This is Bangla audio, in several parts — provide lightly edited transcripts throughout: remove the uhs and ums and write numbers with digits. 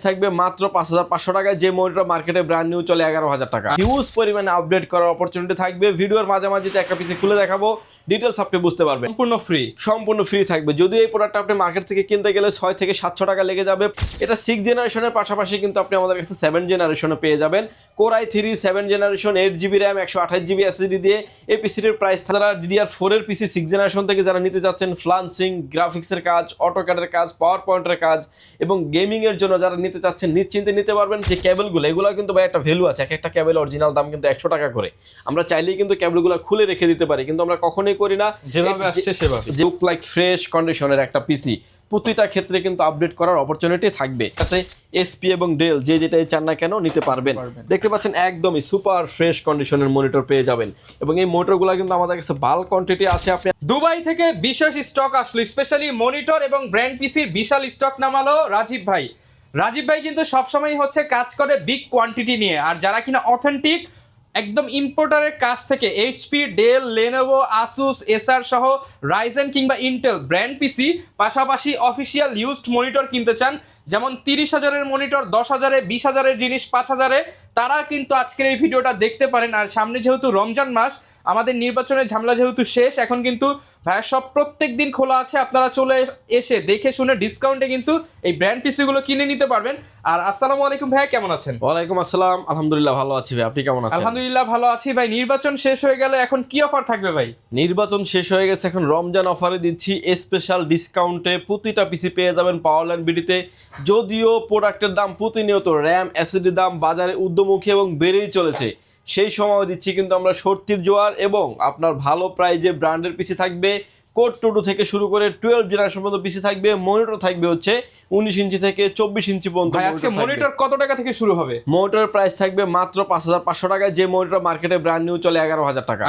থাকবে মাত্র 5500 টাকায়, যে মনিটর মার্কেটে ব্র্যান্ড নিউ চলে 11000 টাকা। হিউজ পরিমাণে আপডেট করার অপরচুনিটি থাকবে। ভিডিওর মাঝামাঝিতে একটা পিসি খুলে দেখাবো, ডিটেলস আপনি বুঝতে পারবেন। সম্পূর্ণ ফ্রি থাকবে। যদিও এই প্রোডাক্টটা আপনি মার্কেট থেকে কিনতে গেলে 6 থেকে 700 টাকা লেগে যাবে। এটা 6 জেনারেশনের পাশাপাশি কিন্তু আপনি আমাদের কাছে 7 জেনারেশনে পেয়ে যাবেন। Core i3 7 generation 8GB RAM 128GB SSD দিয়ে এই পিসিটির প্রাইস তারা DDR4 এর পিসি 6 জেনারেশন থেকে যারা নিতে যাচ্ছেন, ফ্লান্সিং গ্রাফিক্সের কাজ, অটোক্যাডের কাজ, পাওয়ার পয়েন্টের কাজ এবং গেমিং এর জন্য যারা নিতে চাচ্ছেন নিশ্চিন্তে নিতে পারবেন। যে কেবলগুলো এগুলো কিন্তু ভাই একটা ভ্যালু আছে। একটা কেবল অরিজিনাল দাম কিন্তু 100 টাকা করে। আমরা চাইলেই কিন্তু কেবলগুলো খুলে রেখে দিতে পারি, কিন্তু আমরা কখনোই করি না। যেভাবে আসছে সেভাবে, যে লুক লাইক ফ্রেশ কন্ডিশনের একটা পিসি প্রতিটা ক্ষেত্রে কিন্তু আপডেট করার অপরচুনিটি থাকবে। আছে এসপি এবং ডেল যে যেটাই চান না কেন নিতে পারবেন। দেখতে পাচ্ছেন একদমই সুপার ফ্রেশ কন্ডিশনের মনিটর পেয়ে যাবেন এবং এই মনিটরগুলো কিন্তু আমাদের কাছে বাল্ক কোয়ান্টিটি আছে। আপনি দুবাই থেকে বিশেষ স্টক আসলো, স্পেশালি মনিটর এবং ব্র্যান্ড পিসির বিশাল স্টক নামালো রাজীব ভাই। রাজীব ভাই কিন্তু সবসময় হচ্ছে কাজ করে বিগ কোয়ান্টিটি নিয়ে, আর যারা কিনা অথেন্টিক একদম ইম্পোর্টারের কাছ থেকে এইচপি, ডেল, লেনোভো, আসুস, এসার সহ রাইজেন কিংবা ইন্টেল ব্র্যান্ড পিসি পাশাপাশি অফিসিয়াল ইউজড মনিটর কিনতে চান, যেমন 30,000-এর মনিটর 10,000-এ, 20,000-এর জিনিস 5,000-এ, তারা কিন্তু আজকের এই ভিডিওটা দেখতে পারেন। আর সামনে যেহেতু রমজান মাস, আমাদের নির্বাচনের ঝামেলা যেহেতু শেষ, এখন কিন্তু ভাইয়ের সব প্রত্যেক দিন খোলা আছে। আপনারা চলে এসে দেখে শুনে ডিসকাউন্টে কিন্তু এই ব্র্যান্ড পিসিগুলো কিনে নিতে পারবেন। আর আসসালামু আলাইকুম ভাইয়া, কেমন আছেন? ওয়ালাইকুম আসসালাম, আলহামদুলিল্লাহ ভালো আছি ভাই, আপনি কেমন আছেন? আলহামদুলিল্লাহ ভালো আছি ভাই। নির্বাচন শেষ হয়ে গেলে এখন কি অফার থাকবে ভাই? নির্বাচন শেষ হয়ে গেছে, এখন রমজান অফারে দিচ্ছি স্পেশাল ডিসকাউন্টে প্রতিটা পিসি পেয়ে যাবেন পাওয়ারল্যান্ড বিডিতে। যদিও প্রোডাক্টের দাম প্রতিনিয়ত র্যাম এসএসডি দাম বাজারে ঊর্ধ্বমুখী এবং বেড়েই চলেছে, সেই সময় দিচ্ছি কিন্তু আমরা সত্যির জোয়ার এবং আপনার ভালো প্রাইজে ব্র্যান্ডের পিসি থাকবে। কোড 22 থেকে শুরু করে 12 জেনারেশন পর্যন্ত পিসি থাকবে। মনিটর থাকবে হচ্ছে 19 ইঞ্চি থেকে 24 ইঞ্চি পর্যন্ত। আজকে মনিটর কত টাকা থেকে শুরু হবে? মনিটরের প্রাইস থাকবে মাত্র 5500 টাকায়, যে মনিটর মার্কেটে ব্র্যান্ড নিউ চলে 11000 টাকা।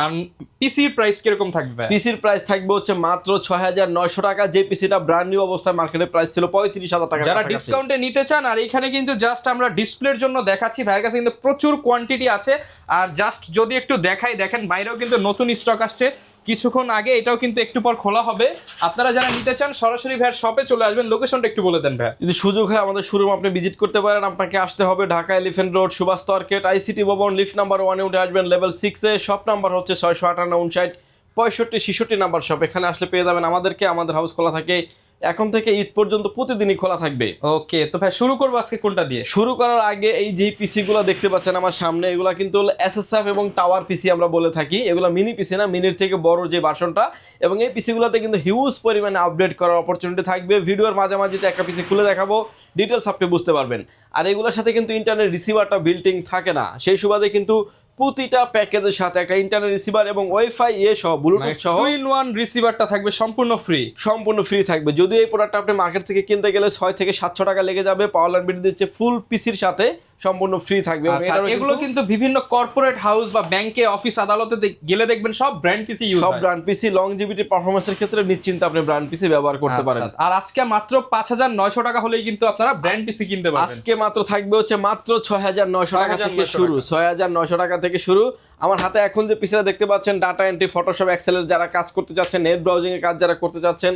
পিসির প্রাইস কিরকম থাকবে? পিসির প্রাইস থাকবে হচ্ছে মাত্র 6900 টাকা, যে পিসিটা ব্র্যান্ড নিউ অবস্থায় মার্কেটের প্রাইস ছিল 35,000 টাকা। যারা ডিসকাউন্টে নিতে চান, আর এখানে কিন্তু জাস্ট আমরা ডিসপ্লের জন্য দেখাচ্ছি, ভাইয়ের কাছে কিন্তু প্রচুর কোয়ান্টিটি আছে। আর জাস্ট যদি একটু দেখাই, দেখেন বাইরেও কিন্তু নতুন স্টক আসছে কিছুক্ষণ আগে, এটাও কিন্তু একটু পর খোলা হবে। আপনারা যারা নিতে চান সরাসরি ভাইয়ের শপে চলে আসবেন। লোকেশনটা একটু বলে দেন ভাই। যদি সুযোগ হয় আমাদের শোরুম আপনি ভিজিট করতে পারেন। আপনাকে আসতে হবে Dhaka elephant road, Subhash market, ICT ভবন, লিফট নাম্বার 1-এ উঠে আসবেন লেভেল 6-এ। শপ নাম্বার হচ্ছে 658 59 65 66 নাম্বার শপ। এখানে আসলে পেয়ে যাবেন আমাদেরকে। আমাদের হাউস খোলা থাকে এখন থেকে ঈদ পর্যন্ত, প্রতিদিনই খোলা থাকবে। ওকে, তো ভাই শুরু করবো আজকে কোনটা দিয়ে? শুরু করার আগে এই যে পিসি গুলো দেখতে পাচ্ছেন আমার সামনে, এগুলা কিন্তু এসএসএফ এবং টাওয়ার পিসি আমরা বলে থাকি। এগুলো মিনি পিসি না, মিনির থেকে বড় যে ভার্সনটা। এবং এই পিসি গুলোতে কিন্তু হিউজ পরিমাণে আপডেট করার অপরচুনিটি থাকবে। ভিডিওর মাঝামাঝিতে একটা পিসি খুলে দেখাবো, ডিটেলস আপনি বুঝতে পারবেন। আর এগুলোর সাথে কিন্তু ইন্টারনেট রিসিভারটা বিল্টিং থাকে না, সেই সুবাদে কিন্তু প্রতিটা প্যাকেজের সাথে একটা ইন্টারনেট রিসিভার এবং ওয়াইফাই সহ ব্লুটুথ সহ 2-in-1 রিসিভারটা থাকবে সম্পূর্ণ ফ্রি থাকবে। যদিও এই প্রোডাক্টটা আপনি মার্কেট থেকে কিনতে গেলে 6 থেকে 700 টাকা লেগে যাবে, পাওয়ারল্যান্ড বিডি দিচ্ছে ফুল পিসির সাথে সম্পূর্ণ ফ্রি থাকবে। এগুলো কিন্তু বিভিন্ন কর্পোরেট হাউস বা ব্যাংকে, অফিস আদালতে গেলে দেখবেন সব ব্র্যান্ড পিসি ইউজ হয়। সব ব্র্যান্ড পিসি লংজিভিটি পারফরম্যান্সের ক্ষেত্রে নিশ্চিন্তে আপনি ব্র্যান্ড পিসি ব্যবহার করতে পারেন। আর আজকে মাত্র 5900 টাকা হলেই কিন্তু আপনারা ব্র্যান্ড পিসি কিনতে পারবেন। আজকে মাত্র থাকবে হচ্ছে মাত্র 6900 টাকা থেকে শুরু। 6900 টাকা থেকে শুরু। আমার হাতে এখন যে পিসিটা দেখতে পাচ্ছেন, ডাটা এন্ট্রি, ফটোশপ, এক্সেলের যারা কাজ করতে চাচ্ছেন, নেট ব্রাউজিং এর কাজ যারা করতে চাচ্ছেন,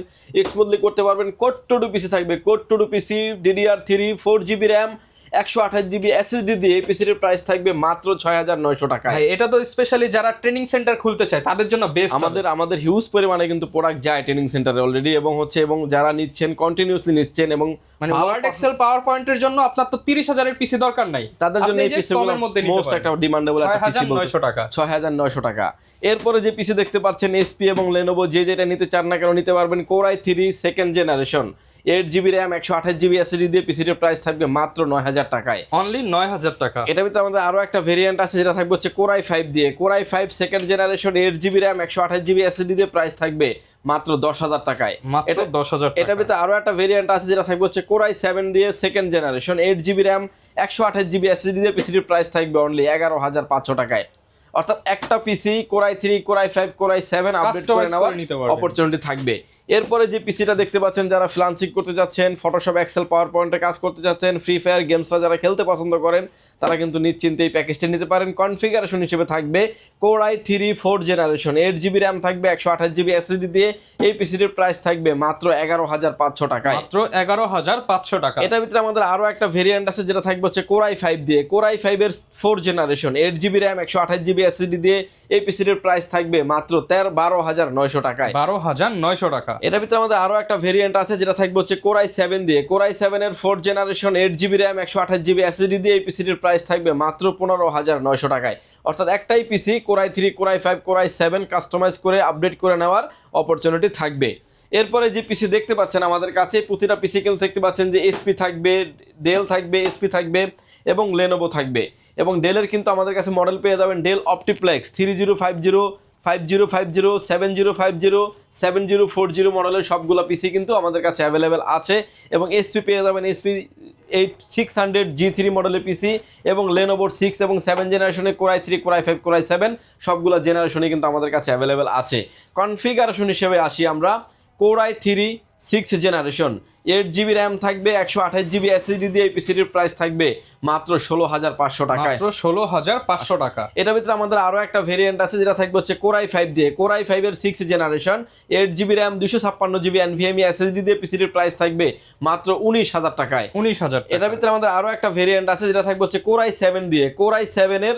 স্মুথলি করতে পারবেন। কোড 22 পিসি থাকবে। কোড 22 পিসি DDR3 4GB RAM 128GB SSD দিয়ে পিসির প্রাইস থাকবে মাত্র 6900 টাকা। এটা তো স্পেশালি যারা ট্রেনিং সেন্টার খুলতে চায় তাদের জন্য বেস্ট। আমাদের হিউজ পরিমাণে কিন্তু প্রোডাক্ট যায় ট্রেনিং সেন্টারে অলরেডি, এবং যারা নিচ্ছেন কন্টিনিউয়াসলি নিচ্ছেন, এবং মানে ওয়ার্ড, এক্সেল, পাওয়ার পয়েন্টের জন্য আপনার তো 30,000-এর পিসি দরকার নাই, তাদের জন্য এই পিসিগুলোর মধ্যে মোস্ট একটা ডিমান্ডেবল একটা পিসি 6900 টাকা। 6900 টাকা। এরপরে যে পিসি দেখতে পাচ্ছেন এসপি এবং লেনোভো যে যেটা নিতে চান না কেন নিতে পারবেন। Core i3 second generation 8GB RAM 128GB SSD দিয়ে পিসির প্রাইস থাকবে মাত্র 9000 টাকায়। অনলি 9000 টাকা। এটার ভিতরে আমাদের আরো একটা ভেরিয়েন্ট আছে যেটা থাকবে হচ্ছে Core i5 দিয়ে। Core i5 second generation 8GB RAM 128GB SSD দিয়ে প্রাইস থাকবে মাত্র 10000 টাকায়। মাত্র 10000 টাকা। এটার ভিতরে আরো একটা ভেরিয়েন্ট আছে যেটা থাকবে হচ্ছে Core i7 দিয়ে second generation 8GB RAM 128GB SSD দিয়ে পিসির প্রাইস থাকবে অনলি 11500 টাকায়। অর্থাৎ একটা পিসি Core i3, Core i5, Core i7 update করে নেওয়ার অপরচুনিটি থাকবে। এরপরে যে পিসিটা দেখতে পাচ্ছেন, যারা ফ্রিল্যান্সিং করতে যাচ্ছেন, ফটোশপ, এক্সেল, পাওয়ার পয়েন্টে কাজ করতে যাচ্ছেন, ফ্রি ফায়ার গেমসরা যারা খেলতে পছন্দ করেন, তারা কিন্তু নিশ্চিন্তে এই প্যাকেজটা নিতে পারেন। কনফিগারেশন হিসেবে থাকবে Core i3 4th generation, 8GB RAM থাকবে, 128GB SSD দিয়ে। এই পিসিটির প্রাইস থাকবে মাত্র 11,500 টাকায়। মাত্র 11,500 টাকা। এটার ভিতরে আমাদের আরো একটা ভেরিয়েন্ট আছে যেটা থাকবে হচ্ছে Core i5 দিয়ে। Core i5 এর 4th generation, 8GB RAM, 128GB SSD দিয়ে। এই পিসিটির প্রাইস থাকবে মাত্র 12,900 টাকায়। 12,900 টাকা। এটার ভিতরে আমাদের আরো একটা ভেরিয়েন্ট আছে যেটা থাকবে হচ্ছে Core i7 দিয়ে। Core i7 এর 4th generation, 8GB RAM, 128GB SSD দিয়ে। এই পিসিটির প্রাইস থাকবে মাত্র 15,900 টাকায়। অর্থাৎ একটাই PC Core i3, Core i5, Core i7 customise করে আপডেট করে নেওয়ার অপরচুনিটি থাকবে। এরপরে যে পিসি দেখতে পাচ্ছেন আমাদের কাছে, প্রতিটা পিসি কিন্তু দেখতে পাচ্ছেন যে এসপি থাকবে, ডেল থাকবে, এসপি থাকবে এবং লেনোভো থাকবে। এবং ডেলের কিন্তু আমাদের কাছে মডেল পেয়ে যাবেন ডেল অপটিপ্লেক্স 3050, 5050, 7050, 7040 মডেলের সবগুলো পিসি কিন্তু আমাদের কাছে অ্যাভেলেবেল আছে। এবং এসপি পেয়ে যাবেন এসপি 8600 G3 মডেলের পিসি এবং লেনোভোর 6 এবং 7 জেনারেশনের Core i3, Core i5, Core i7 সবগুলো জেনারেশনই কিন্তু আমাদের কাছে অ্যাভেলেবেল আছে। কনফিগারেশন হিসেবে আসি আমরা, Core i3 6th generation, 8GB RAM থাকবে, 128GB SSD দিয়ে। এই পিসিটির প্রাইস থাকবে মাত্র 16,500 টাকায়। মাত্র 16,500 টাকা। এটার ভিতরে আমাদের আরো একটা ভেরিয়েন্ট আছে যেটা থাকবে হচ্ছে Core i5 দিয়ে। Core i5 এর 6th generation, 8GB RAM, 256GB NVMe SSD দিয়ে। পিসিটির প্রাইস থাকবে মাত্র 19,000 টাকায়। 19,000 টাকা। এটার ভিতরে আমাদের আরো একটা ভেরিয়েন্ট আছে যেটা থাকবে হচ্ছে Core i7 দিয়ে। Core i7 এর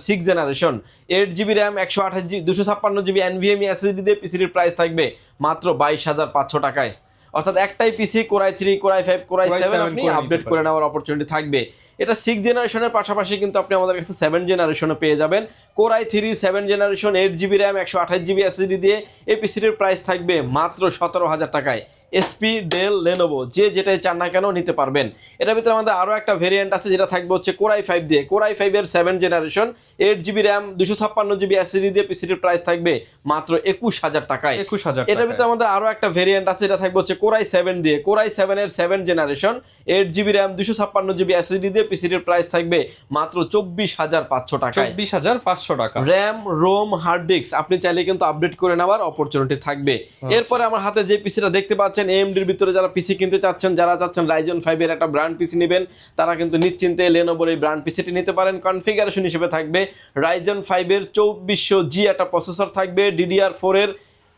6th generation, 8GB RAM, 256GB NVMe SSD দিয়ে। পিসিটির প্রাইস থাকবে মাত্র 22,500 টাকায়। অর্থাৎ একটাই PC Core i3, Core i5, Core i7 আপনি আপডেট করে নেওয়ার অপরচুনিটি থাকবে। এটা 6th জেনারেশনের পাশাপাশি কিন্তু আপনি আমাদের কাছে 7th জেনারেশনও পেয়ে যাবেন। Core i3 7th generation, 8GB RAM, 128GB SSD দিয়ে। এই পিসিটির প্রাইস থাকবে মাত্র 17,000 টাকায়। এসপি, ডেল, লেনোভো যে যেটাই চান না কেন নিতে পারবেন। এটার ভিতরে আমাদের আরও একটা ভেরিয়েন্ট আছে যেটা থাকবে হচ্ছে Core i5 দিয়ে। Core i5 এর 7th generation, 8GB RAM, 256GB SSD দিয়ে। পিসিটির প্রাইস থাকবে মাত্র 21,000 টাকায়। 21,000 টাকা। এটার ভিতরে আমাদের আরও একটা ভেরিয়েন্ট আছে যেটা থাকবে হচ্ছে Core i7 দিয়ে। Core i7 এর 7th generation, 8GB RAM, 256GB SSD দিয়ে। পিসিটির প্রাইস থাকবে মাত্র 24,500 টাকায়। 24,500 টাকা। র্যাম, রোম, হার্ড ডিস্ক আপনি চাইলে কিন্তু আপডেট করে নেওয়ার অপরচুনিটি থাকবে। এরপরে আমার হাতে যে পিসিটা দেখতে পাচ্ছেন, AMDর ভিতরে যারা পিসি কিনতে চাচ্ছেন, যারা চাচ্ছেন Ryzen 5 এর একটা ব্র্যান্ড পিসি নেবেন, তারা কিন্তু নিশ্চিন্তে লেনোভোর এই ব্র্যান্ড পিসিটি নিতে পারেন। কনফিগারেশন হিসেবে থাকবে Ryzen 5 এর 2400G একটা প্রসেসর থাকবে, DDR4 এর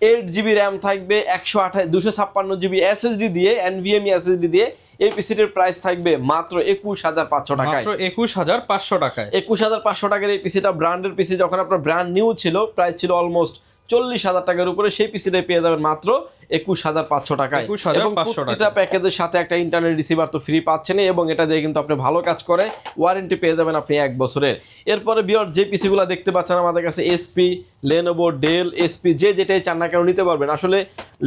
8GB র্যাম থাকবে, 256GB SSD দিয়ে, NVMe SSD দিয়ে। এই পিসিটির প্রাইস থাকবে মাত্র 21,500 টাকায়। মাত্র 21,500 টাকায়। 21,500 টাকার এই পিসিটা ব্র্যান্ডের পিসি, যখন আপনার ব্র্যান্ড নিউ ছিল, প্রাইস ছিল অলমোস্ট 40,000 টাকার উপরে, সেই পিসিটাই পেয়ে যাবেন মাত্র 21,500 টাকায়। এবং প্রতিটা প্যাকেজের সাথে একটা ইন্টারনেট রিসিভার তো ফ্রি পাচ্ছেন, এবং এটা দিয়ে কিন্তু আপনি ভালো কাজ করে ওয়ারেন্টি পেয়ে যাবেন আপনি 1 বছরের। এরপরে বিয়র যে পিসিগুলো দেখতে পাচ্ছেন আমাদের কাছে, এসপি, লেনোভো, ডেল, এসপি যে যেটাই চান না কেন নিতে পারবেন। আসলে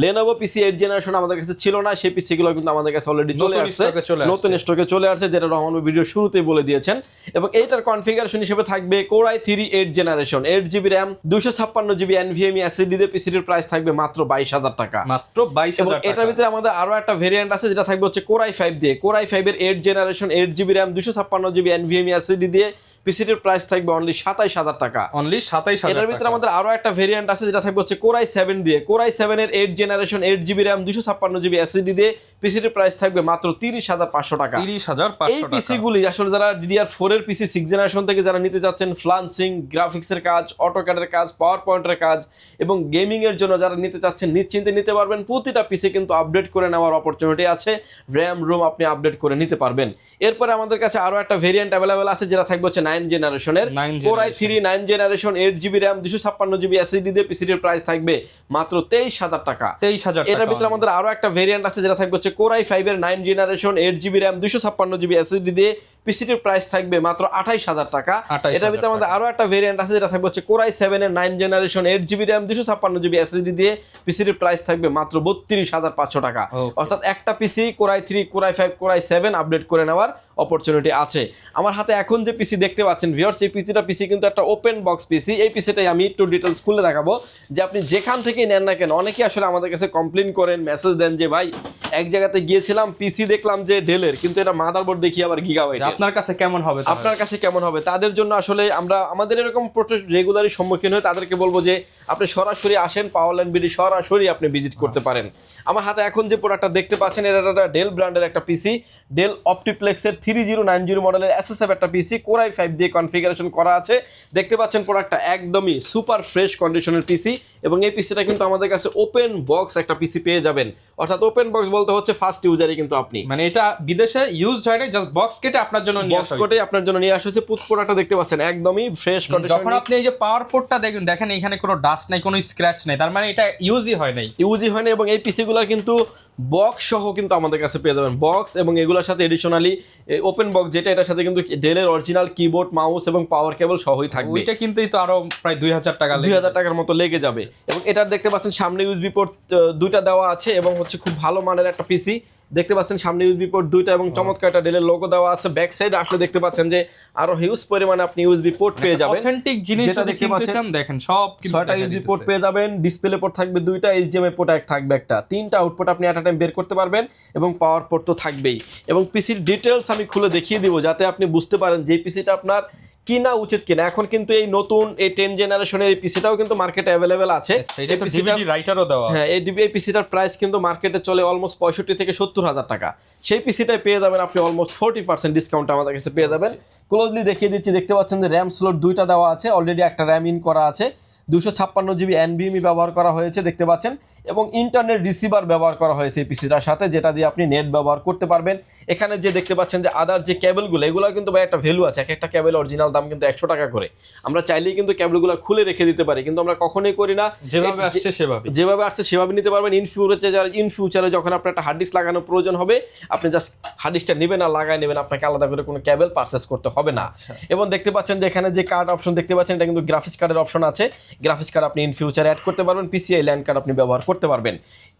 লেনোভো পিসি 8th জেনারেশন আমাদের কাছে ছিল না, সেই পিসিগুলো কিন্তু আমাদের কাছে অলরেডি চলে আসছে, নতুন স্টকে চলে আসছে, যেটা রহমান ভিডিও শুরুতেই বলে দিয়েছেন। এবং এইটার কনফিগারেশন হিসেবে থাকবে Core i3 8th generation, 8GB RAM, 256GB NVMe SSD দিয়ে। পিসিটির প্রাইস থাকবে মাত্র 22,000 টাকা। মাত্র 22,000 টাকা। এটার ভিতরে আমাদের আরো একটা ভেরিয়েন্ট আছে যেটা থাকবে হচ্ছে Core i5 দিয়ে। Core i5 এর 8th generation, 8GB RAM, 256GB NVMe SSD দিয়ে। পিসিটির প্রাইস থাকবে অনলি 27,000 টাকা। অনলি 27,000 টাকা। এটার ভিতরে আমাদের আরো একটা ভেরিয়েন্ট আছে যেটা থাকবে হচ্ছে Core i7 দিয়ে। Core i7 এর 8th generation, 8GB RAM, 256GB SSD দিয়ে। পিসিটির প্রাইস থাকবে মাত্র 30,500 টাকা। 30,500 এই পিসিগুলি আসলে যারা DDR4 এর পিসি 6th জেনারেশন থেকে যারা নিতে যাচ্ছেন, ফ্রিল্যান্সিং, গ্রাফিক্সের কাজ, অটোক্যাডের কাজ, পাওয়ার পয়েন্টের কাজ এবং গেমিং এর জন্য যারা নিতে চাচ্ছেন, নিশ্চিন্তে নিতে পারবেন। প্রতিটা পিসি কিন্তু আপডেট করে নেওয়ার অপরচুনিটি আছে, র্যাম, রোম আপনি আপডেট করে নিতে পারবেন। এরপরে আমাদের কাছে আরো একটা ভেরিয়েন্ট অ্যাভেলেবেল আছে যেটা থাকবে হচ্ছে 9th জেনারেশনের, Core i3 9th generation, 8GB RAM, 256GB SSD দিয়ে। পিসিটির প্রাইস থাকবে মাত্র 23,000 টাকা। 23,000 টাকা। এটার ভিতরে আমাদের আরো একটা ভেরিয়েন্ট আছে যেটা থাকবে হচ্ছে Core i5 এর 9th generation, 8GB RAM, 256GB SSD দিয়ে। পিসিটির প্রাইস থাকবে মাত্র 28,000 টাকা। এটার ভিতরে আমাদের আরো একটা ভেরিয়েন্ট আছে যেটা থাকবে হচ্ছে Core i7 এর 9th generation, 8GB RAM, 256GB SSD দিয়ে। পিসিটির প্রাইস থাকবে মাত্র 32,500 টাকা। অর্থাৎ একটা পিসি Core i3, Core i5, Core i7 update করে নেওয়ার অপরচুনিটি আছে। আমার হাতে এখন যে পিসি দেখতে পাচ্ছেন ভিউয়ার্স, এই পিসি কিন্তু একটা ওপেন বক্স পিসি। এই পিসিটাই আমি একটু ডিটেলস খুলে দেখাবো যে আপনি যেখান থেকেই নেন না কেন। অনেকেই আসলে আমাদের কাছে কমপ্লেন করেন, মেসেজ দেন যে ভাই এক জায়গাতে গিয়েছিলাম, পিসি দেখলাম যে ডেলের, কিন্তু এটা মাদারবোর্ড দেখি আবার গিগাবাইট। আপনার কাছে কেমন হবে? আপনার কাছে কেমন হবে? তাদের জন্য আসলে আমরা আমাদের এরকম রেগুলারই সম্মুখীন হয়ে তাদেরকে বলবো যে আপনি সরাসরি আসেন, পাওয়ারল্যান্ড বিডি সরাসরি আপনি ভিজিট করতে পারেন। আমার হাতে এখন যে প্রোডাক্টটা দেখতে পাচ্ছেন, এটা একটা ডেল ব্র্যান্ডের একটা পিসি, ডেল অপটিপ্লেক্সের 3090 মডেলের এসএসএফ একটা পিসি, কোরাই 5 দিয়ে কনফিগারেশন করা আছে। দেখতে পাচ্ছেন প্রোডাক্টটা একদমই সুপার ফ্রেশ কন্ডিশনের পিসি, এবং এই পিসিটা কিন্তু আমাদের কাছে ওপেন বক্স একটা পিসি পেয়ে যাবেন। অর্থাৎ ওপেন বক্স বলতে হচ্ছে ফার্স্ট ইউজারই কিন্তু আপনি, মানে এটা বিদেশে ইউজড হয় না, জাস্ট বক্স কেটে আপনার জন্য নিয়ে বক্স আসা কোটে আপনার জন্য নিয়ে আসা হয়েছে। প্রোডাক্টটা দেখতে পাচ্ছেন একদমই ফ্রেশ কন্ডিশন। যখন আপনি এই যে পাওয়ার পোর্টটা দেখেন এখানে কোনো ডাস্ট নাই, কোনো স্ক্র্যাচ নাই, তার মানে এটা ইউজই হয় নাই, ইউজই হয় না। এবং এই পিসিগুলো কিন্তু বক্স সহ কিন্তু আমাদের কাছে পেয়ে যাবেন, বক্স এবং এগুলোর সাথে এডিশনালি ওপেন বক্স যেটা, এটার সাথে কিন্তু ডেলের অরিজিনাল কিবোর্ড, মাউস এবং পাওয়ার কেবল সহই থাকবে। ওইটা কিনতেই তো আরো প্রায় 2000 টাকা 2000 টাকার মতো লেগে যাবে। এবং এটার দেখতে পাচ্ছেন সামনে ইউএসবি পোর্ট দুইটা দেওয়া আছে, এবং হচ্ছে খুব ভালো মানের একটা পিসি। দেখতে পাচ্ছেন সামনে ইউএসবি পোর্ট দুইটা, এবং চমৎকার একটা ডেলের লোগো দেওয়া আছে। ব্যাক সাইড আসলে দেখতে পাচ্ছেন যে আরো হিউজ পরিমাণে আপনি ইউএসবি পোর্ট পেয়ে যাবেন। অথেন্টিক জিনিস যেটা যদি দেখতে কিনতে পাচ্ছেন, চান দেখেন সব কিন্তু 6টা ইউএসবি পোর্ট পেয়ে যাবেন, ডিসপ্লে পোর্ট থাকবে দুইটা, এইচডিএমআই পোর্ট থাকবে একটা, 3টা আউটপুট আপনি এট আ টাইম বের করতে পারবেন, এবং পাওয়ার পোর্ট তো থাকবেই। এবং পিসির ডিটেলস আমি খুলে দেখিয়ে দিব যাতে আপনি বুঝতে পারেন যে পিসিটা আপনার কিনা উচিত কিনা। এখন কিন্তু এই নতুন এই 10 জেনারেশনের এই পিসিটাও কিন্তু মার্কেটে অ্যাভেলেবেল আছে। এটা তো ডিভিডি রাইটারও দেওয়া। হ্যাঁ, এই পিসিটার প্রাইস কিন্তু মার্কেটে চলে অলমোস্ট 65 থেকে 70,000 টাকা। সেই পিসিটাই পেয়ে যাবেন আপনি অলমোস্ট 40% ডিসকাউন্ট আমাদের কাছে পেয়ে যাবেন। ক্লোজলি দেখিয়ে দিচ্ছি, দেখতে পাচ্ছেন যে র্যাম স্লট দুইটা দেওয়া আছে, অলরেডি একটা র্যাম ইন করা আছে, 256 জিবি NVMe ব্যবহার করা হয়েছে দেখতে পাচ্ছেন, এবং ইন্টারনেট রিসিভার ব্যবহার করা হয়েছে এই পিসিটার সাথে, যেটা দিয়ে আপনি নেট ব্যবহার করতে পারবেন। এখানে যে দেখতে পাচ্ছেন যে আদার যে কেবলগুলো, এগুলো কিন্তু ভাই একটা ভ্যালু আছে, এক একটা কেবল অরিজিনাল দাম কিন্তু 100 টাকা করে। আমরা চাইলেই কিন্তু কেবলগুলো খুলে রেখে দিতে পারি, কিন্তু আমরা কখনোই করি না। যেভাবে আসছে সেভাবে নিতে পারবেন। ইন ফিউচারে যখন আপনার একটা হার্ড ডিস্ক লাগানোর প্রয়োজন হবে, আপনি জাস্ট হার্ড ডিস্কটা নেবেন আর লাগাই নেবেন, আপনাকে আলাদা করে কোনো কেবল পারচেস করতে হবে না। এবং দেখতে পাচ্ছেন যে এখানে যে কার্ড অপশন দেখতে পাচ্ছেন, এটা কিন্তু গ্রাফিক্স কার্ডের অপশন আছে। গ্রাফিক্স কার্ড আপনি ইন ফিউচার অ্যাড করতে পারবেন, পিসিআই ল্যান্ড কার্ড আপনি ব্যবহার করতে পারবেন।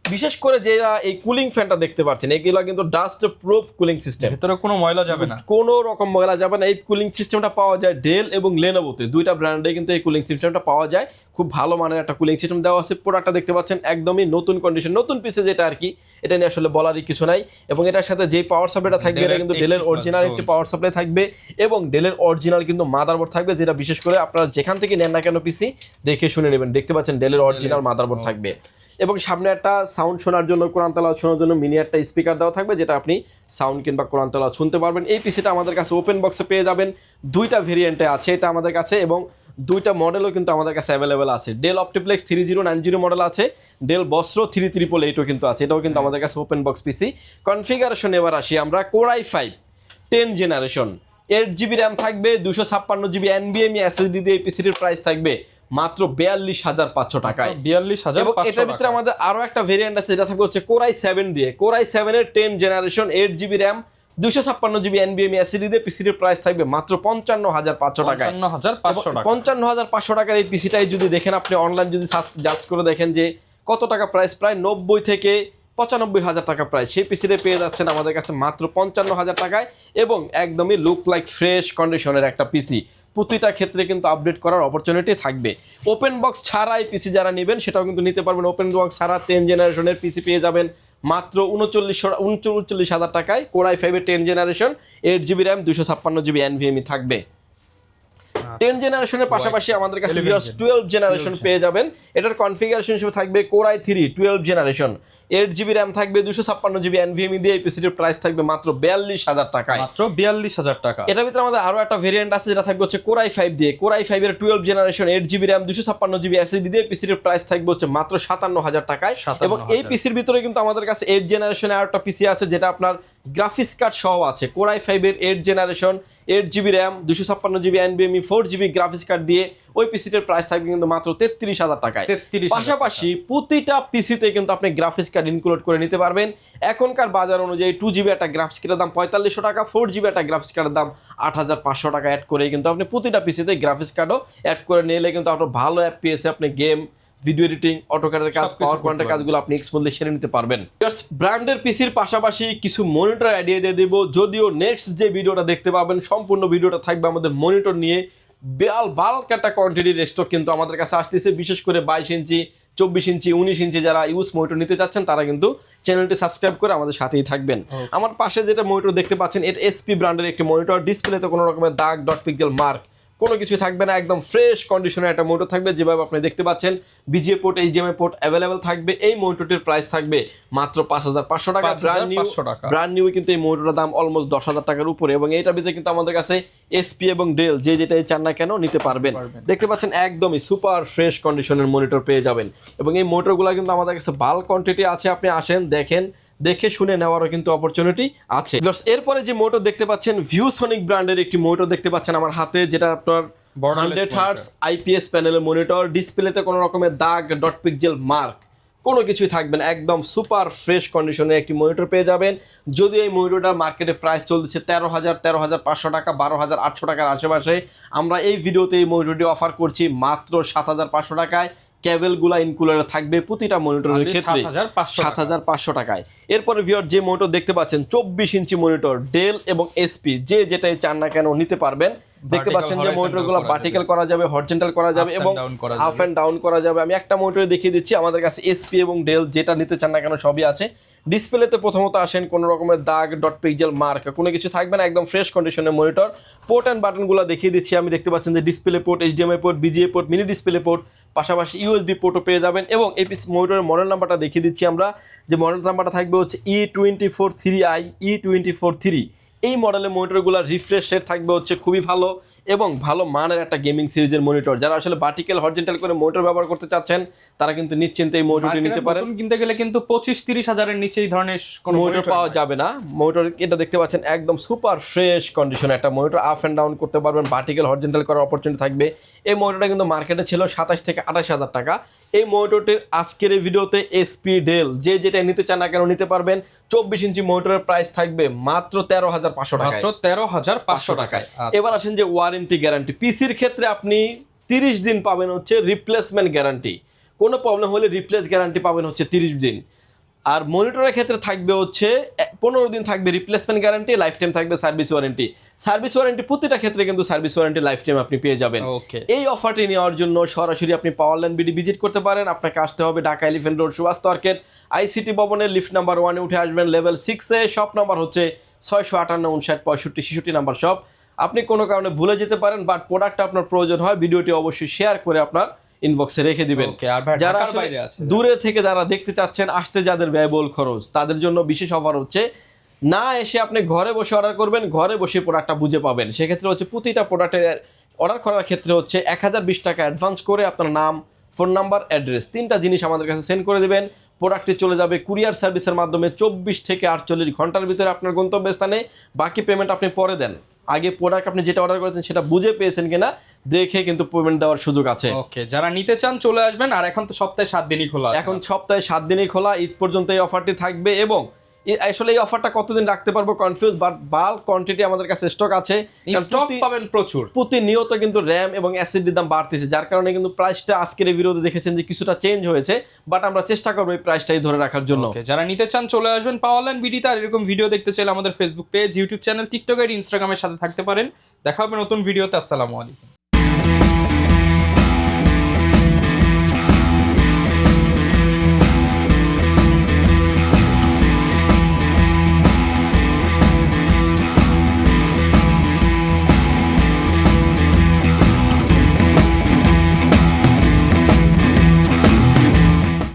বিশেষ করে যেটা এই কুলিং ফ্যানটা দেখতে পাচ্ছেন, এগুলো কিন্তু ডাস্ট প্রুফ কুলিং সিস্টেম, ভিতরে কোনো ময়লা যাবে না, কোনো রকম ময়লা যাবে না। এই কুলিং সিস্টেমটা পাওয়া যায় ডেল এবং লেনোভোতে, দুইটা ব্র্যান্ডে কিন্তু এই কুলিং সিস্টেমটা পাওয়া যায়। খুব ভালো মানের একটা কুলিং সিস্টেম দেওয়া আছে। প্রোডাক্টটা দেখতে পাচ্ছেন একদমই নতুন কন্ডিশন, নতুন পিসে যেটা আর কি, এটা নিয়ে আসলে বলারই কিছু নাই। এবং এটার সাথে যে পাওয়ার সাপ্লাইটা থাকবে, এটা কিন্তু ডেলের অরিজিনাল একটি পাওয়ার সাপ্লাই থাকবে, এবং ডেলের অরিজিনাল কিন্তু মাদারবোর্ড থাকবে, যেটা বিশেষ করে আপনারা যেখান থেকে নেন না কেন পিসি দেখে শুনে নেবেন। দেখতে পাচ্ছেন ডেলের অরিজিনাল মাদারবোর্ড থাকবে, এবং সামনে একটা সাউন্ড শোনার জন্য, কোরআন তেলাওয়াত শোনার জন্য মিনি একটা স্পিকার দেওয়া থাকবে, যেটা আপনি সাউন্ড কিংবা কোরআন তেলাওয়াত শুনতে পারবেন। এই পিসিটা আমাদের কাছে ওপেন বক্সে পেয়ে যাবেন, দুইটা ভেরিয়েন্টে আছে এটা আমাদের কাছে, এবং দুইটা মডেলও কিন্তু আমাদের কাছে অ্যাভেলেবেল আছে। ডেল অপটিপ্লেক্স 3090 মডেল আছে, ডেল বস্ত্র 3888ও কিন্তু আছে, এটাও কিন্তু আমাদের কাছে ওপেন বক্স পিসি। কনফিগারেশন এবার আসি আমরা, কোরাই 5 10 জেনারেশন, 8GB র্যাম থাকবে, 256 জিবি NVMe SSD দিয়ে এই পিসিটির প্রাইস থাকবে মাত্র 42,500 টাকায়। 42,500। এটার ভিতরে আমাদের আরো একটা ভেরিয়েন্ট আছে, যেটা থাকবে হচ্ছে কোরাই 7 দিয়ে, কোরাই 7 এর 10 generation, 8GB RAM, 256 GB NVMe SSD দিয়ে পিসিটির প্রাইস থাকবে মাত্র 55,500 টাকায়। 55,500 টাকার এই পিসিটাই যদি দেখেন আপনি অনলাইন, যদি সার্চ করে দেখেন যে কত টাকা প্রাইস, প্রায় 90 থেকে 95,000 টাকা প্রাইস, সেই পিসিতে পেয়ে যাচ্ছেন আমাদের কাছে মাত্র 55,000 টাকায়, এবং একদমই লুক লাইক ফ্রেশ কন্ডিশনের একটা পিসি। প্রতিটা ক্ষেত্রে কিন্তু আপডেট করার অপরচুনিটি থাকবে। ওপেন বক্স ছাড়া এই পিসি যারা নেবেন সেটাও কিন্তু নিতে পারবেন। ওপেন বক্স ছাড়া 10 জেনারেশনের পিসি পেয়ে যাবেন মাত্র 39,000 টাকায়। Core i 5 10 generation, 8GB RAM, 256 GB NVMe থাকবে। 10 জেনারেশনের পাশাপাশি আমাদের কাছে 12 জেনারেশন পেয়ে যাবেন। এটার কনফিগারেশন হিসেবে থাকবে কোরাই 3 12 জেনারেশন, 8GB র্যাম থাকবে, 256 জিবি NVMe দিয়ে এই পিসিটির প্রাইস থাকবে মাত্র 42,000 টাকায়। মাত্র 42,000 টাকা। এটার ভিতরে আমাদের আরো একটা ভেরিয়েন্ট আছে, যেটা থাকবে হচ্ছে কোরাই 5 দিয়ে, কোরাই 5 এর 12 generation, 8GB RAM, 256 GB SSD দিয়ে পিসিটির প্রাইস থাকবে হচ্ছে মাত্র 57,000 টাকায়। এবং এই পিসির ভিতরে কিন্তু আমাদের কাছে 8 জেনারেশনের আর একটা পিসি আছে, যেটা আপনার গ্রাফিক্স কার্ড সহ আছে। কোরাই 5 এর 8 generation, 8GB RAM, 256 GB NVMe, 4GB graphics card দিয়ে ওই পিসিটার প্রাইস থাকবে কিন্তু মাত্র 33,000 টাকায়। পাশাপাশি প্রতিটা পিসিতে কিন্তু আপনি গ্রাফিক্স কার্ড ইনক্লুড করে নিতে পারবেন। এখনকার বাজার অনুযায়ী 2GB একটা গ্রাফিক্স কার্ডের দাম 4500 টাকা, 4GB একটা গ্রাফিক্স কার্ডের দাম 8,500 টাকা অ্যাড করে কিন্তু আপনি প্রতিটা পিসিতে গ্রাফিক্স কার্ডও অ্যাড করে নিলে কিন্তু আপনার ভালো FPS আপনি গেম, ভিডিও এডিটিং, অটোক্যাডের কাজ, পাওয়ার পয়েন্টের কাজগুলো আপনি স্মুথলি সেরে নিতে পারবেন। ব্র্যান্ডের পিসির পাশাপাশি কিছু মনিটর আইডিয়া দিয়ে দেবো, যদিও নেক্সট যে ভিডিওটা দেখতে পাবেন সম্পূর্ণ ভিডিওটা থাকবে আমাদের মনিটর নিয়ে। বাল্ক একটা কোয়ান্টিটির স্টক কিন্তু আমাদের কাছে আসতেছে, বিশেষ করে 22 ইঞ্চি, 24 ইঞ্চি, 19 ইঞ্চি যারা ইউজ মনিটর নিতে চাচ্ছেন তারা কিন্তু চ্যানেলটি সাবস্ক্রাইব করে আমাদের সাথেই থাকবেন। আমার পাশে যেটা মনিটর দেখতে পাচ্ছেন, এটা SP ব্র্যান্ডের একটি মনিটর, ডিসপ্লেতে কোনো রকমের দাগ, ডট পিক্সেল মার্ক কোনো কিছু থাকবে না, একদম ফ্রেশ কন্ডিশনে একটা মোটর থাকবে যেভাবে আপনি দেখতে পাচ্ছেন। VGA port, HDMI port available থাকবে। এই মোটরটির প্রাইস থাকবে মাত্র 5,500 টাকা। ব্র্যান্ড নিউ কিন্তু এই মোটরের দাম অলমোস্ট 10,000 টাকার উপরে, এবং এইটার ভিতরে কিন্তু আমাদের কাছে এসপি এবং ডেল যে যেটাই চান না কেন নিতে পারবেন। দেখতে পাচ্ছেন একদমই সুপার ফ্রেশ কন্ডিশনের মনিটর পেয়ে যাবেন, এবং এই মোটরগুলো কিন্তু আমাদের কাছে বাল্ক কোয়ান্টিটি আছে। আপনি আসেন, দেখেন, দেখে শুনে নেওয়ারও কিন্তু অপরচুনিটি আছে। এরপরে যে মোটর দেখতে পাচ্ছেন, ভিউসনিক ব্র্যান্ডের একটি মোটর দেখতে পাচ্ছেন আমার হাতে, যেটা আপনার 100 হার্টজ আইপিএস প্যানেলের মনিটর। ডিসপ্লেতে কোনো রকমের দাগ, ডট পিক্সেল মার্ক কোনো কিছুই থাকবে না, একদম সুপার ফ্রেশ কন্ডিশনের একটি মনিটর পেয়ে যাবেন। যদি এই মনিটরটার মার্কেটে প্রাইস চলছে 13,500 টাকা, 12,800 টাকার আশেপাশে, আমরা এই ভিডিওতে এই মনিটরটি অফার করছি মাত্র 7,500 টাকায়। কেবলগুলা ইনক্লুডেড থাকবে প্রতিটা মনিটরের ক্ষেত্রে 7,500 টাকায়। এরপরে ভিউয়ার যে মনিটর দেখতে পাচ্ছেন 24 ইঞ্চি মনিটর, ডেল এবং এসপি যে যেটাই চান না কেন নিতে পারবেন। দেখতে পাচ্ছেন যে মনিটরগুলো ভার্টিক্যাল করা যাবে, হরিজন্টাল করা যাবে এবং আপ এন্ড ডাউন করা যাবে। আমি একটা মনিটরে দেখিয়ে দিচ্ছি, আমাদের কাছে এসপি এবং ডেল যেটা নিতে চান না কেন সবই আছে। ডিসপ্লেতে প্রথমত আসেন, কোনো রকমের দাগ, ডট পিক্সেল মার্ক কোনো কিছু থাকবে না, একদম ফ্রেশ কন্ডিশনের মনিটর। পোর্ট অ্যান্ড বাটনগুলো দেখিয়ে দিচ্ছি আমি। দেখতে পাচ্ছেন যে display port, HDMI port, VGA port, mini display port, পাশাপাশি ইউএসবি পোর্টও পেয়ে যাবেন। এবং এই মনিটরের মডেল নাম্বারটা দেখিয়ে দিচ্ছি আমরা, যে মডেল নাম্বারটা থাকবে হচ্ছে E243i E243। এই মডেলের মনিটরগুলোর রিফ্রেশ রেট থাকবে হচ্ছে খুবই ভালো এবং ভালো মানের একটা গেমিং সিরিজের মনিটর। যারা আসলে ভার্টিক্যাল হরিজন্টাল করে মনিটর ব্যবহার করতে চাচ্ছেন তারা কিন্তু নিশ্চিন্তে এই মনিটরটি নিতে পারেন। কিনতে গেলে কিন্তু 25-30 হাজারের নিচে এই ধরনের কোনো মনিটর পাওয়া যাবে না। মনিটর এটা দেখতে পাচ্ছেন একদম সুপার ফ্রেশ কন্ডিশনে একটা মনিটর, আপ এন্ড ডাউন করতে পারবেন, ভার্টিক্যাল হরিজন্টাল করার অপরচুনিটি থাকবে। এই মনিটরটা কিন্তু মার্কেটে ছিল 27 থেকে 28,000 টাকা। এই মনিটরটির আজকের এই ভিডিওতে এসপি ডেল যে যেটা নিতে চান না কেন নিতে পারবেন। 24 ইঞ্চি মনিটরের প্রাইস থাকবে মাত্র 13,500 টাকা, মাত্র 13,500 টাকায়। এবার আসেন যে ওয়ারেন্টি গ্যারান্টি। পিসির ক্ষেত্রে আপনি 30 দিন পাবেন হচ্ছে রিপ্লেসমেন্ট গ্যারান্টি, কোনো প্রবলেম হলে রিপ্লেস গ্যারান্টি পাবেন হচ্ছে 30 দিন। আর মনিটরের ক্ষেত্রে থাকবে হচ্ছে 15 দিন থাকবে রিপ্লেসমেন্ট গ্যারান্টি, লাইফ টাইম থাকবে সার্ভিস ওয়ারেন্টি। সার্ভিস ওয়ারেন্টি প্রতিটা ক্ষেত্রে কিন্তু সার্ভিস ওয়ারেন্টি লাইফ টাইম আপনি পেয়ে যাবেন। এই অফারটি নেওয়ার জন্য সরাসরি আপনি পাওয়ারল্যান্ড বিডি ভিজিট করতে পারেন। আপনাকে আসতে হবে Dhaka elephant road Subhash market ICT ভবনের লিফট নাম্বার 1-এ উঠে আসবেন, লেভেল 6-এ। শপ নাম্বার হচ্ছে 658-59-65-66 নাম্বার শপ। আপনি কোনো কারণে ভুলে যেতে পারেন, বাট প্রোডাক্টটা আপনার প্রয়োজন হয়, ভিডিওটি অবশ্যই শেয়ার করে আপনার ইনবক্সে রেখে দিবেন। যারা দূরে থেকে যারা দেখতে চাচ্ছেন, আসতে যাদের ব্যয়বহুল খরচ, তাদের জন্য বিশেষ অফার হচ্ছে, না এসে আপনি ঘরে বসে অর্ডার করবেন, ঘরে বসে প্রোডাক্টটা বুঝে পাবেন। সেক্ষেত্রে হচ্ছে প্রতিটা প্রোডাক্টের অর্ডার করার ক্ষেত্রে হচ্ছে 1020 টাকা অ্যাডভান্স করে আপনার নাম, ফোন নাম্বার, অ্যাড্রেস 3টা জিনিস আমাদের কাছে সেন্ড করে দেবেন। প্রোডাক্টটি চলে যাবে কুরিয়ার সার্ভিসের মাধ্যমে 24 থেকে 48 ঘন্টার ভিতরে আপনার গন্তব্যস্থানে। বাকি পেমেন্ট আপনি পরে দেন। আগে প্রোডাক্ট আপনি যেটা অর্ডার করেছেন সেটা বুঝে পেয়েছেন কিনা দেখে কিন্তু পেমেন্ট দেওয়ার সুযোগ আছে। ওকে, যারা নিতে চান চলে আসবেন। আর এখন তো সপ্তাহে 7 দিনই খোলা, এখন সপ্তাহে 7 দিনই খোলা, ঈদ পর্যন্ত এই অফারটি থাকবে। এবং আসলে এই অফারটা কতদিন রাখতে পারবো কনফিউজ, বাট বাল্ক কোয়ান্টিটি আমাদের কাছে স্টক আছে, স্টক পাবেন প্রচুর। প্রতিনিয়ত কিন্তু র্যাম এবং এসএসডির দাম বাড়তেছে, যার কারণে কিন্তু প্রাইসটা আজকের এই ভিডিওতে দেখেছেন যে কিছুটা চেঞ্জ হয়েছে, বাট আমরা চেষ্টা করবো এই প্রাইসটাই ধরে রাখার জন্য। যারা নিতে চান চলে আসবেন পাওয়ারল্যান্ড বিডিতে। আর এরকম ভিডিও দেখতে চাইলে আমাদের Facebook page, YouTube channel, TikTok আর ইনস্টাগ্রামের সাথে থাকতে পারেন। দেখা হবে নতুন ভিডিওতে। আসসালামু আলাইকুম।